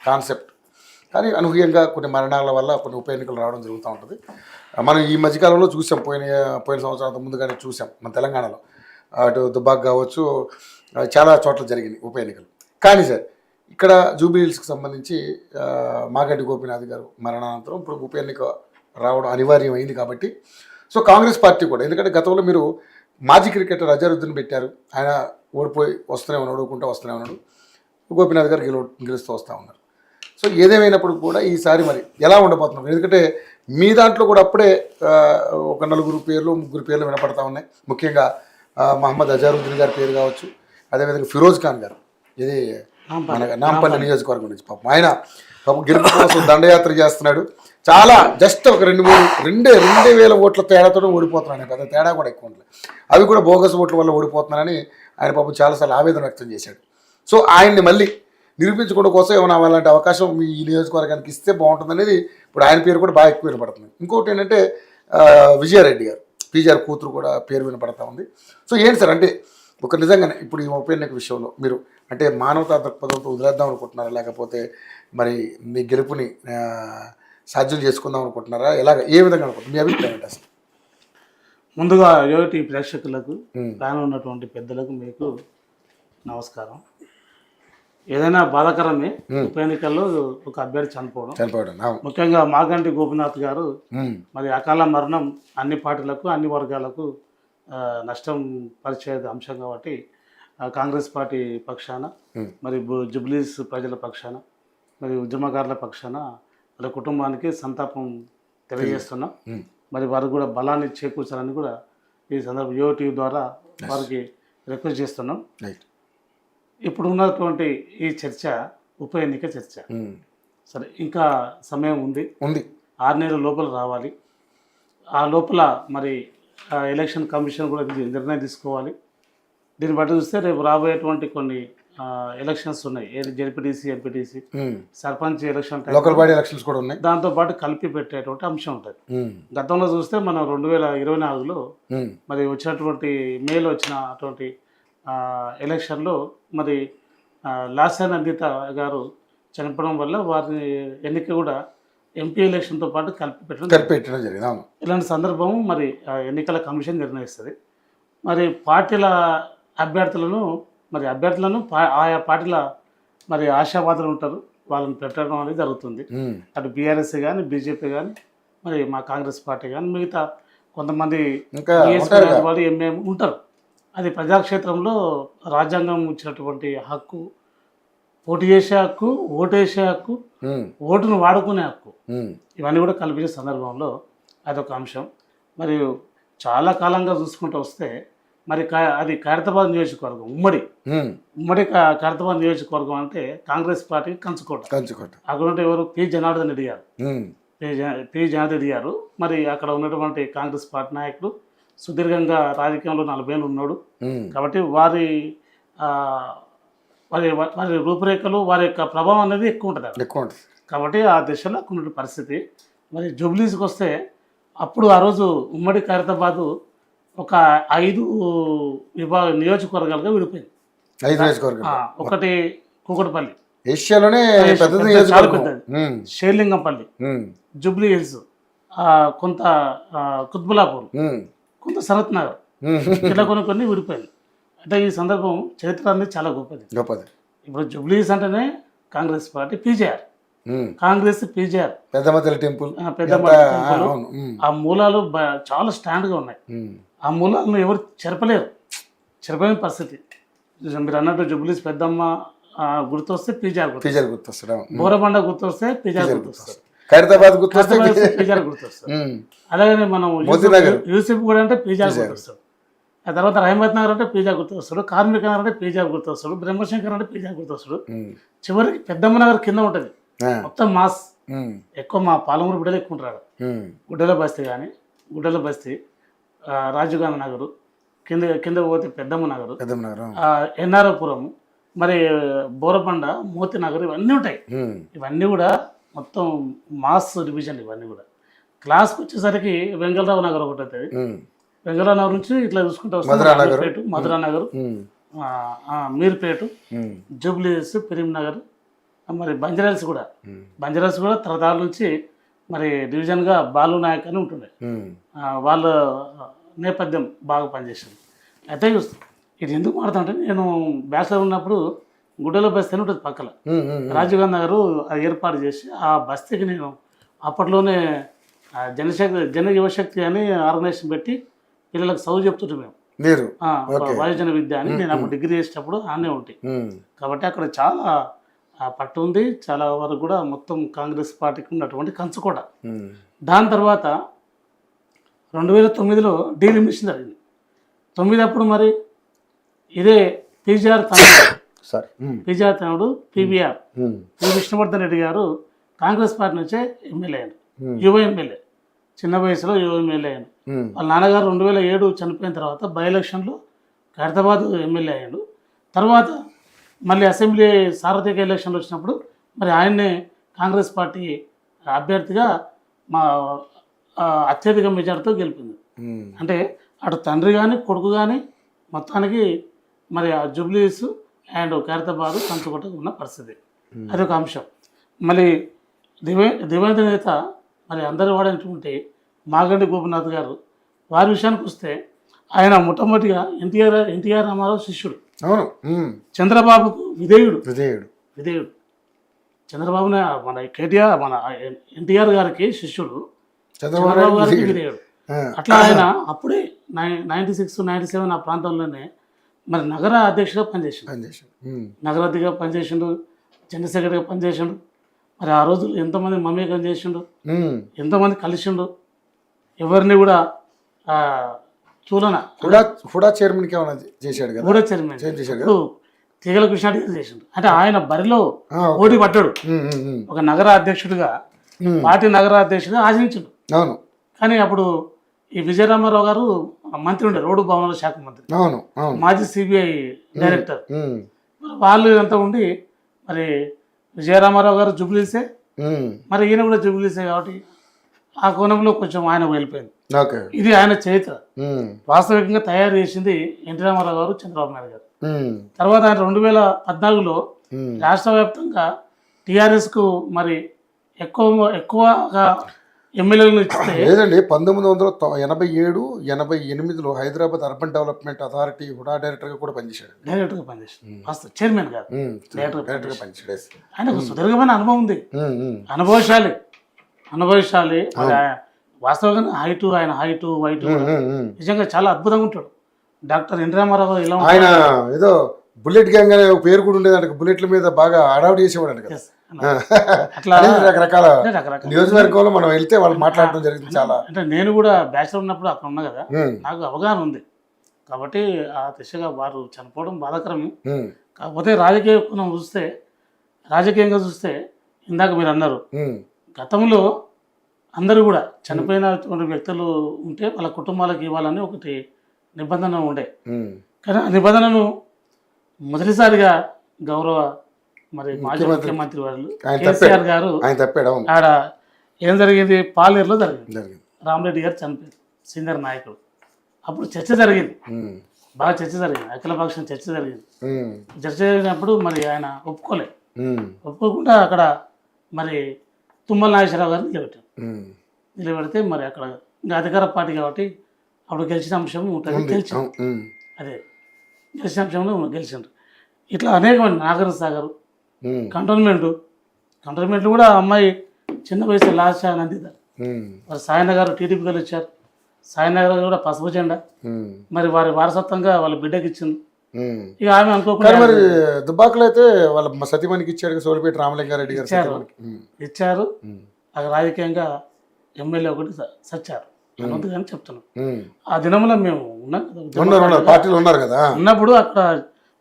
Concept. కానీ అనూహ్యంగా కొన్ని మరణాల వల్ల కొన్ని ఉప ఎన్నికలు రావడం జరుగుతూ ఉంటుంది. మనం ఈ మధ్యకాలంలో చూసాం, పోయిన సంవత్సరాల ముందుగానే చూసాం మన తెలంగాణలో. అటు దుబ్బాక్ కావచ్చు, చాలా చోట్ల జరిగినాయి ఉప ఎన్నికలు. కానీ సార్ ఇక్కడ జూబ్లీ హిల్స్కి సంబంధించి మాగంటి గోపీనాథ్ గారు మరణానంతరం ఇప్పుడు ఉప ఎన్నిక రావడం అనివార్యమైంది కాబట్టి సో కాంగ్రెస్ పార్టీ కూడా, ఎందుకంటే గతంలో మీరు మాజీ క్రికెటర్ అజరుద్దీన్ పెట్టారు, ఆయన ఓడిపోయి వస్తూనే ఉన్నాడు, ఓడుకుంటూ వస్తూనే ఉన్నాడు. గోపీనాథ్ గారు గెలుస్తూ వస్తూ ఉన్నారు. సో ఏదేమైనప్పుడు కూడా ఈసారి మరి ఎలా ఉండబోతున్నాం, ఎందుకంటే మీ దాంట్లో కూడా అప్పుడే ఒక 4 పేర్లు 3 పేర్లు వినపడతా ఉన్నాయి. ముఖ్యంగా మహమ్మద్ అజరుద్దీన్ గారి పేరు కావచ్చు, అదేవిధంగా ఫిరోజ్ ఖాన్ గారు, ఇది మన నాంపల్లి నియోజకవర్గం నుంచి పాపం ఆయన గెలుపు కోసం దండయాత్ర చేస్తున్నాడు. చాలా జస్ట్ ఒక 2,000 ఓట్ల తేడాతో ఓడిపోతున్నాను, పెద్ద తేడా కూడా ఎక్కువ ఉంటుంది. అవి కూడా బోగస్ ఓట్ల వల్ల ఓడిపోతున్నానని ఆయన పాపం చాలాసార్లు ఆవేదన వ్యక్తం చేశాడు. సో ఆయన్ని మళ్ళీ నిరూపించుకోవడం కోసం ఏమైనా అలాంటి అవకాశం మీ ఈ నియోజకవర్గానికి ఇస్తే బాగుంటుంది అనేది ఇప్పుడు ఆయన పేరు కూడా బాగా ఎక్కువ వినపడుతుంది. ఇంకొకటి ఏంటంటే విజయారెడ్డి గారు, పీజీఆర్ కూతురు కూడా పేరు వినపడతా ఉంది. సో ఏంటి సార్ అంటే ఒక నిజంగానే ఇప్పుడు ఈ ఉప ఎన్నిక విషయంలో మీరు అంటే మానవతా దృక్పథంతో వదిలేద్దాం అనుకుంటున్నారా, లేకపోతే మరి మీ గెలుపుని సాధ్యం చేసుకుందాం అనుకుంటున్నారా, ఏ విధంగా అనుకుంటున్నారు, మీ అభిప్రాయం ఏంటి అసలు? ముందుగా యోటి ప్రేక్షకులకు, ప్యానల్ ఉన్నటువంటి పెద్దలకు మీకు నమస్కారం. ఏదైనా బాధాకరమే ఉప ఎన్నికల్లో ఒక అభ్యర్థి చనిపోవడం, ముఖ్యంగా మాగంటి గోపీనాథ్ గారు మరి అకాల మరణం అన్ని పార్టీలకు అన్ని వర్గాలకు నష్టం పరిచే అంశం కాబట్టి కాంగ్రెస్ పార్టీ పక్షాన మరి జుబ్లీస్ ప్రజల పక్షాన మరి ఉద్యమకారుల పక్షాన వాళ్ళ కుటుంబానికి సంతాపం తెలియజేస్తున్నాం. మరి వారికి కూడా బలాన్ని చేకూర్చాలని కూడా ఈ సందర్భం యూట్యూబ్ ద్వారా వారికి రిక్వెస్ట్ చేస్తున్నాం. ఇప్పుడు ఉన్నటువంటి ఈ చర్చ ఉప ఎన్నిక చర్చ. సరే, ఇంకా సమయం ఉంది, 6 నెలల లోపల రావాలి. ఆ లోపల మరి ఎలక్షన్ కమిషన్ కూడా నిర్ణయం తీసుకోవాలి. దీన్ని బట్టి చూస్తే రేపు రాబోయేటువంటి కొన్ని ఎలక్షన్స్ ఉన్నాయి, ZPTC, MPTC, sarpanch election, local body elections కూడా ఉన్నాయి. దాంతోపాటు కలిపి పెట్టేటువంటి అంశం ఉంటుంది. గతంలో చూస్తే మనం 2024లో మరి వచ్చినటువంటి మేలో వచ్చినటువంటి ఎలక్షన్లో మరి లాసాన్ అందిత గారు చనిపోవడం వల్ల వారి ఎన్నిక కూడా ఎంపీ ఎలక్షన్తో పాటు కలిపి పెట్టడం జరిగింది. ఇలాంటి సందర్భం మరి ఎన్నికల కమిషన్ నిర్ణయిస్తుంది. మరి పార్టీల అభ్యర్థులను ఆయా పార్టీల మరి ఆశావాదులు ఉంటారు, వాళ్ళని పెట్టడం అనేది జరుగుతుంది. అటు బీఆర్ఎస్ కానీ, బీజేపీ కానీ, మరి మా కాంగ్రెస్ పార్టీ కానీ, మిగతా కొంతమంది వాళ్ళు ఎంఏ ఉంటారు. అది ప్రజాక్షేత్రంలో రాజ్యాంగం ఇచ్చినటువంటి హక్కు, పోటీ చేసే హక్కు, ఓటేసే హక్కు, ఓటును వాడుకునే హక్కు, ఇవన్నీ కూడా కల్పించే సందర్భంలో అదొక అంశం. మరియు చాలా కాలంగా చూసుకుంటూ వస్తే మరి అది ఖైరతాబాద్ నియోజకవర్గం, ఉమ్మడి ఖైరతాబాద్ నియోజకవర్గం అంటే కాంగ్రెస్ పార్టీకి కంచుకోట. అక్కడ ఎవరు పి జనార్దన్ రెడ్డి గారు. మరి అక్కడ ఉన్నటువంటి కాంగ్రెస్ పార్టీ నాయకుడు సుదీర్ఘంగా రాజకీయంలో 40 ఏళ్ళు ఉన్నాడు. కాబట్టి వారి రూపురేఖలు, వారి యొక్క ప్రభావం అనేది ఎక్కువ ఉంటుంది. కాబట్టి ఆ దిశలో ఉన్న పరిస్థితి. మరి జూబ్లీస్కి వస్తే అప్పుడు ఆ రోజు ఉమ్మడి ఖైరతాబాదు ఒక 5 నియోజకవర్గాలుగా విడిపోయింది. ఒకటి కూకట్పల్లి, ఏషియాలోనే చాలా పెద్దది, షేర్లింగంపల్లి, జూబ్లీ హిల్స్, కొంత కుత్బులాపూర్, కొంత సనత్ నగర్, ఇలా కొన్ని విడిపోయింది. అంటే ఈ సందర్భం చరిత్ర అనేది చాలా గొప్పది. ఇప్పుడు జూబ్లీ హిల్స్ అంటేనే Congress party, PJR, Congress PJR, Peddammathalli temple, ఆ మూలాలు చాలా స్టాండ్గా ఉన్నాయి. ఆ మూలాలను ఎవరు చెరపలేని పరిస్థితి. మీరు అన్నట్టు జూబ్లీస్ పెద్దమ్మ గుర్తొస్తే పీజేఆర్ గుర్తొస్తాడు, బోరబండ గుర్తొస్తే పీజేఆర్ గుర్తొస్తాడు, ఖైరతాబాద్ గుర్తొస్తే పీజేఆర్ గుర్తొస్తాడు. అలాగే మనం యూసఫ్ కూడా అంటే పీజేఆర్ గుర్తొస్తాడు. ఆ తర్వాత రహమత్ నగర్ అంటే పీజేఆర్ గుర్తొస్తాడు, కార్మిక నగర్ అంటే పీజేఆర్ గుర్తొస్తాడు, బ్రహ్మశంకర్ అంటే పీజేఆర్ గుర్తొస్తాడు. చివరికి పెద్దమ్మ నగర్ కింద ఉంటుంది మొత్తం మాస్. ఎక్కువ మా పాలమూరు బిడ్డలు ఎక్కువ ఉంటారు. గుడ్డల బస్తీ, రాజీవ్ గాంధీ నగరు, కింద పోతే పెద్దమ్మ నగరు, ఎన్ఆర్పురం, మరి బోరబండ, మోతి నగర్, ఇవన్నీ ఉంటాయి. ఇవన్నీ కూడా మొత్తం మాస్ డివిజన్. ఇవన్నీ కూడా క్లాస్కి వచ్చేసరికి వెంగళరావు నగర్ ఒకటి అవుతుంది. వెంగళరావు నగర్ నుంచి ఇట్లా చూసుకుంటూ వస్తాం, మధురా నగర్, మీర్పేట, జూబ్లీస్, పిరీం నగర్, మరి బంజారాల్స్ కూడా తరతరాల నుంచి మరి డివిజన్గా బాలు నాయక్ అని ఉంటుండే. వాళ్ళ నేపథ్యం బాగా పనిచేసింది. అయితే ఇది ఎందుకు మాట్లాడుతుంటే, నేను బ్యాచిలర్ ఉన్నప్పుడు గుడ్డల బస్తీ అని ఉంటుంది పక్కన, రాజీవ్ గాంధీ గారు అది ఏర్పాటు చేసి ఆ బస్తీకి నేను అప్పట్లోనే జన యువశక్తి అని ఆర్గనైజేషన్ పెట్టి పిల్లలకు చదువు చెప్తుంటాం మేము. వాయుజన విద్య అని నేను అప్పుడు డిగ్రీ చేసేటప్పుడు ఆనే ఉంటాయి. కాబట్టి అక్కడ చాలా పట్టు ఉంది, చాలా వరకు కూడా మొత్తం కాంగ్రెస్ పార్టీకి ఉన్నటువంటి కంచు కూడా. దాని తర్వాత 2009లో డీలిమినేషన్ జరిగింది. 9 అప్పుడు మరి ఇదే పీజీఆర్ తనయుడు పీవీఆర్ పి విష్ణువర్ధన్ రెడ్డి గారు కాంగ్రెస్ పార్టీ నుంచే ఎమ్మెల్యే అయ్యారు. యువ ఎమ్మెల్యే, చిన్న వయసులో యువ ఎమ్మెల్యే అయ్యాడు. వాళ్ళ నాన్నగారు 2007 చనిపోయిన తర్వాత బై ఎలక్షన్లో ఖైరతాబాద్ ఎమ్మెల్యే అయ్యాడు. తర్వాత మళ్ళీ అసెంబ్లీ సార్వత్రిక ఎలక్షన్లు వచ్చినప్పుడు మరి ఆయన్నే కాంగ్రెస్ పార్టీ అభ్యర్థిగా మా అత్యధిక మెజార్టీతో గెలిపింది. అంటే అటు తండ్రి కానీ కొడుకు కానీ మొత్తానికి మరి ఆ జూబ్లీస్ అండ్ ఖైరతాబాద్ కంచుకొట్ట ఉన్న పరిస్థితి. అదొక అంశం. మళ్ళీ దివంగత నేత మరి అందరూ వాడినటువంటి మాగంటి గోపినాథ్ గారు, వారి విషయానికి వస్తే ఆయన మొట్టమొదటిగా ఎన్టీఆర్ రామారావు శిష్యుడు. అవును. చంద్రబాబుకు విధేయుడు. చంద్రబాబునే మన కేటీఆర్ మన ఎన్టీఆర్ గారికి శిష్యుడు, చంద్రబాబు గారికి విధేయుడు. అట్లా ఆయన అప్పుడే 96, 97 ఆ ప్రాంతంలోనే మరి నగర అధ్యక్షుడిగా పనిచేసిండు, జనరల్ సెక్రటరీగా పనిచేసిండు. మరి ఆ రోజులు ఎంతమంది మమేకం చేసిండు, ఎంతమంది కలిసిండు, ఎవరిని కూడా చూలన కూడా చైర్మన్కి ఏమైనా చేశాడు కదా, కూడా చైర్మన్ చేశాడు. తీగల కృష్ణారెడ్డి గారు చేసిండు. అంటే ఆయన బరిలో పోటీ పడ్డాడు ఒక నగర అధ్యక్షుడిగా, పార్టీ నగర అధ్యక్షుడిగా ఆశించాడు. అవును. కానీ అప్పుడు ఈ విజయరామారావు గారు మంత్రి ఉండే, రోడ్డు భవనాల శాఖ మంత్రి, మాజీ సిబిఐ డైరెక్టర్. వాళ్ళు అంతా ఉండి మరి విజయరామారావు గారు జూబ్లీసే, మరి ఈయన కూడా జూబ్లీసే కాబట్టి ఆ కోణంలో కొంచెం ఆయన వెళ్ళిపోయింది. ఇది ఆయన చరిత్ర. వాస్తవికంగా తయారు చేసింది ఎన్టీ రామారావు గారు, చంద్రబాబు నాయుడు గారు. తర్వాత ఆయన 2014లో రాష్ట్ర వ్యాప్తంగా టీఆర్ఎస్కు మరి ఎక్కువగా ఎమ్మెల్యేలను ఇస్తే, లేదండి 1987, 88లో Hyderabad urban development authority HUDA డైరెక్టర్గా కూడా పనిచేశాడు. చైర్మన్ గారు డైరెక్టర్గా పనిచేశాడు. ఆయనకు సుదీర్ఘమైన అనుభవం ఉంది, అనుభవశాలి. వాస్తవంగా ఆయన హైటు వైటు నిజంగా చాలా అద్భుతంగా ఉంటాడు. డాక్టర్ ఎన్టీ రామారావు ఇలా ఆయన ఏదో బుల్లెట్ గ్యాంగ్ అనే పేరు కూడా ఉండేది. బుల్లెట్ల మీద బాగా అడావిడి చేసేవాడు కదా. అట్లా రకరకాల నియోజకవర్గంలో మనం వెళ్తే వాళ్ళు మాట్లాడటం జరిగింది చాలా. అంటే నేను కూడా బ్యాచిలర్ ఉన్నప్పుడు అక్కడ ఉన్నా కదా, నాకు అవగాహన ఉంది. కాబట్టి ఆ దిశగా వారు చనిపోవడం బాధాకరమే. కాకపోతే రాజకీయంగా చూస్తే ఇందాక మీరు అన్నారు, గతంలో అందరూ కూడా చనిపోయినటువంటి వ్యక్తులు ఉంటే వాళ్ళ కుటుంబాలకు ఇవ్వాలని ఒకటి నిబంధన ఉండే. కానీ ఆ నిబంధనను మొదటిసారిగా గౌరవ మరి మాజీ ముఖ్యమంత్రి వాళ్ళు కేసీఆర్ గారు ఆడ ఏం జరిగింది, పాలేరులో జరిగింది. రామరెడ్డి గారు చనిపోయారు, సీనియర్ నాయకుడు. అప్పుడు చర్చ జరిగింది, బాగా చర్చ జరిగింది, అఖిలపక్షం చర్చ జరిగింది. చర్చ జరిగినప్పుడు మరి ఆయన ఒప్పుకోకుండా అక్కడ మరి తుమ్మల నాగేశ్వరరావు గారిని నిలబెడితే మరి అక్కడ ఇంకా అధికార పార్టీ కాబట్టి అప్పుడు గెలిచిన అంశం ఉంటుంది, గెలిచిన అంశంలో గెలిచిండ్రు. ఇట్లా అనేకమంది నాగర్ సాగర్ కంటోన్మెంట్ కూడా అమ్మాయి చిన్న వయసు లాస్ట్ నందిత మరి సాయినగర్ టీడీపీకి వచ్చారు. సాయినగర్ కూడా పసుపు జెండా మరి వారి వారసత్వంగా వాళ్ళ బిడ్డకి ఇచ్చింది. ఇక ఆమె అనుకోకుండా మరి దుబ్బాకలో అయితే వాళ్ళ సతీమణికి ఇచ్చాడు, సోలిపేట రామలింగారెడ్డి గారు ఇచ్చారు. అక్కడ రాజకీయంగా ఎమ్మెల్యే ఒకటి సచ్చారు అని చెప్తున్నాం. ఆ దినంలో మేము ఉన్నప్పుడు అక్కడ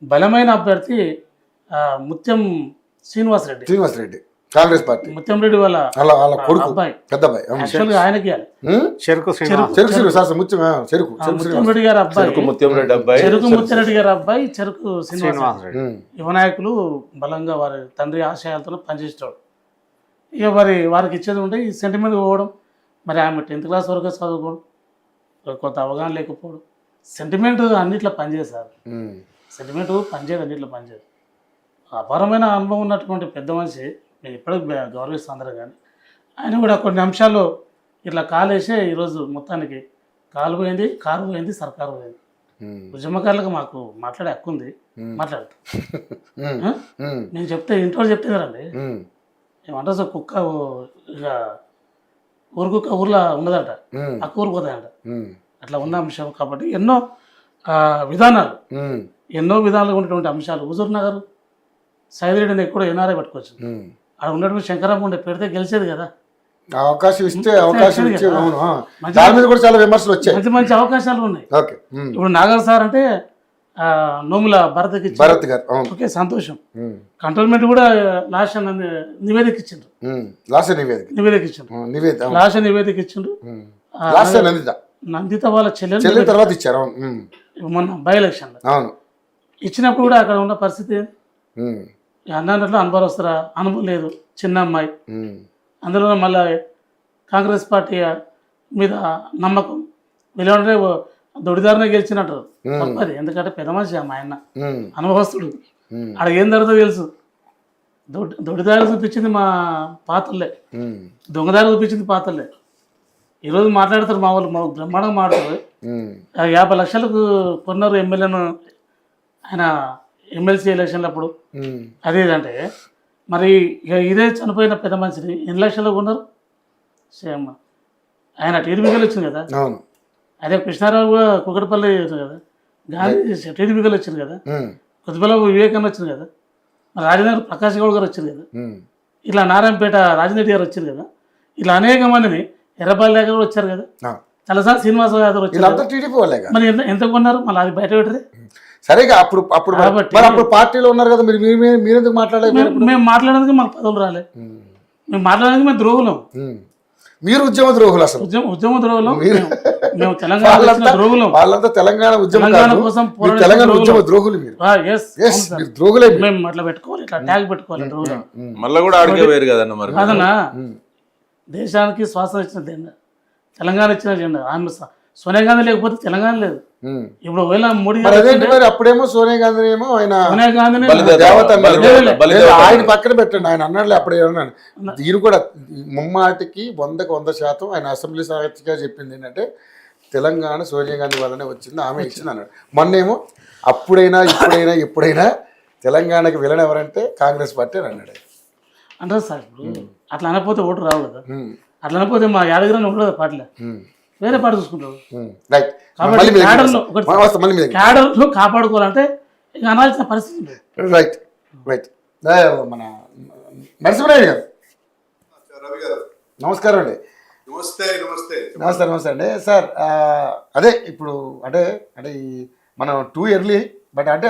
బలమైన అభ్యర్థి ముత్యం శ్రీనివాసరెడ్డి కాంగ్రెస్ పార్టీ, ముత్యం రెడ్డి వాళ్ళ అబ్బాయి, యాక్చువల్గా ఆయనకి ముత్యం రెడ్డి గారి అబ్బాయి, చెరుకు ముత్యం రెడ్డి గారి అబ్బాయి చెరుకు శ్రీనివాసరెడ్డి యువనాయకులు బలంగా వారి తండ్రి ఆశయాలతో పనిచేసేవాడు. ఇక మరి వారికి ఇచ్చేది ఉంటే ఈ సెంటిమెంట్ పోవడం, మరి ఆమె 10th క్లాస్ వరకు చదువుకోవడం, కొంత అవగాహన లేకపోవడం. సెంటిమెంట్ అన్నిట్లో పనిచేశారు, సెంటిమెంట్ పనిచేయదు, అన్నిట్లో పనిచేయదు. అపారమైన అనుభవం ఉన్నటువంటి పెద్ద మనిషి, నేను ఇప్పటికి గౌరవిస్తాను అందరూ. కానీ ఆయన కూడా కొన్ని అంశాల్లో ఇట్లా కాలేసే ఈరోజు మొత్తానికి కాలు పోయింది, కారు పోయింది, సర్కారు పోయింది. ఉద్యమకారులకు మాకు మాట్లాడే హక్కు ఉంది, మాట్లాడతాం. నేను చెప్తే ఇంట్లో చెప్తే కదండి, ఏమంటారు సార్, కుక్క ఇక ఊరు కుక్క ఊర్లో ఉండదట, అక్క ఊరు పోతాయంట. అట్లా ఉన్న అంశం కాబట్టి ఎన్నో విధానాలు, ఎన్నో విధాలుగా ఉన్నటువంటి అంశాలు. హుజూర్ నగర్ సైదిరెడ్డిని ఎక్కడో ఎన్ఆర్ఐ పట్టుకోవచ్చు, అక్కడ ఉన్నటువంటి శంకరమ్మ ఉండే పెడితే గెలిచేది కదా. అవకాశం ఇస్తే అవకాశం ఇచ్చే, అవును. దాని మీద కూడా చాలా విమర్శలు వచ్చాయి. మంచి మంచి అవకాశాలు ఉన్నాయి. ఓకే. ఇప్పుడు నాగర్ సార్ అంటే నోముల భరత్ గారు, ఓకే, సంతోషం. కంటోన్మెంట్ కూడా లాస్ట్ నివేదిక ఇచ్చిండ్రు, నివేదిక ఇచ్చిండ్రు, లాస్ట్ నివేదిక ఇచ్చిండ్రు. నందిత వాళ్ళ చెల్లెలు తర్వాత ఇచ్చారు మొన్న బై ఎలక్షన్ ఇచ్చినప్పుడు కూడా అక్కడ ఉన్న పరిస్థితి అన్నట్లు అనుభవం వస్తారా, అనుభవం లేదు, చిన్న అమ్మాయి. అందులో మళ్ళీ కాంగ్రెస్ పార్టీ మీద నమ్మకం, వీళ్ళంటే దొడిదారినే గెలిచినట్టు తప్పది. ఎందుకంటే పెద్ద మనిషి మా ఆయన, అనుభవస్తుడు, ఆడ ఏం జరుగుతుందో తెలుసు. దొడిదారి చూపించింది మా పాత్రలే, దొంగదారి చూపించింది పాత్రలే. ఈరోజు మాట్లాడతారు మా వాళ్ళు, మా బ్రహ్మాండంగా మాట్లాడతారు. 50 లక్షలకు కొన్నారు ఎమ్మెల్యేను ఆయన ఎమ్మెల్సీ ఎలక్షన్లు అప్పుడు. అదేదంటే మరి ఇక ఇదే చనిపోయిన పెద్ద మనిషిని ఎన్ని లక్షలు కొన్నారు? సేమ్ ఆయన టీడీపీకి వచ్చింది కదా, అదే కృష్ణారావు కూడా కుకటపల్లి కదా, గాంధీ టీడీపీకి వచ్చింది కదా, కొద్దిపల్లి వివేకానంద వచ్చింది కదా, మరి రాజనగర్ ప్రకాష్ గౌడ్ గారు వచ్చింది కదా, ఇట్లా నారాయణపేట రాజనరెడ్డి గారు వచ్చింది కదా, ఇట్లా అనేక మందిని ఎర్రపల్లి దగ్గర కూడా వచ్చారు కదా, చాలాసార్లు శ్రీనివాస యాదవ్ వచ్చారు. మరి ఎంత కొన్నారు? మళ్ళీ అది బయట పెట్టింది. సరేగా అప్పుడు అప్పుడు పార్టీలో ఉన్నారు కదా, మీరెందుకు మాట్లాడలేదు? మేము మాట్లాడడానికి మాకు పదవులు రాలేదు, మేము మాట్లాడడానికి మేము ద్రోహులం. మీరు ఉద్యమ ద్రోహులు, అసలు ఉద్యమ ద్రోహులం. మేము తెలంగాణ ద్రోహులం, వాళ్ళంతా తెలంగాణ కోసం ద్రోహులు. ద్రోహులే. మేము అట్లా పెట్టుకోవాలి, ఇట్లా ట్యాగ్ పెట్టుకోవాలి ద్రోహులం. మళ్ళీ కూడా అడిగే వేరు కదన్న. మరి కాదన్నా, దేశానికి స్వాతంత్రం ఇచ్చిన జెండా, తెలంగాణ ఇచ్చిన జెండా. ఆమె సోనియా గాంధీ లేకపోతే తెలంగాణ లేదు. ఇప్పుడు ఒకవేళ మోడీ అప్పుడేమో సోనియా గాంధీ ఏమో సోనియా గాంధీ ఆయన పక్కన పెట్టండి, ఆయన అన్నాడులే అప్పుడే. దీని కూడా ముమ్మాటికి 100% ఆయన అసెంబ్లీ సాక్షిగా చెప్పింది ఏంటంటే తెలంగాణ సోనియా గాంధీ వల్లనే వచ్చింది, ఆమె ఇచ్చింది అన్నాడు. మొన్నేమో అప్పుడైనా ఇప్పుడైనా ఎప్పుడైనా తెలంగాణకి విలన్ ఎవరంటే కాంగ్రెస్ పార్టీ అని అన్నాడు. అంటారు సార్. ఇప్పుడు అట్లా అనకపోతే ఓటు రావు కదా, అట్లా అనకపోతే మా యాదగిరి ఉండదు పార్టీలో, వేరే పార్టీ చూసుకుంటారు. క్యాడర్ను కాపాడుకోవాలంటే ఇక అనాల్సిన పరిస్థితి. Right right. మన నరసింహరావు గారు నమస్కారం అండి. నమస్తే అండి సార్. అదే ఇప్పుడు అంటే మనం టూ ఎర్లీ బట్ అంటే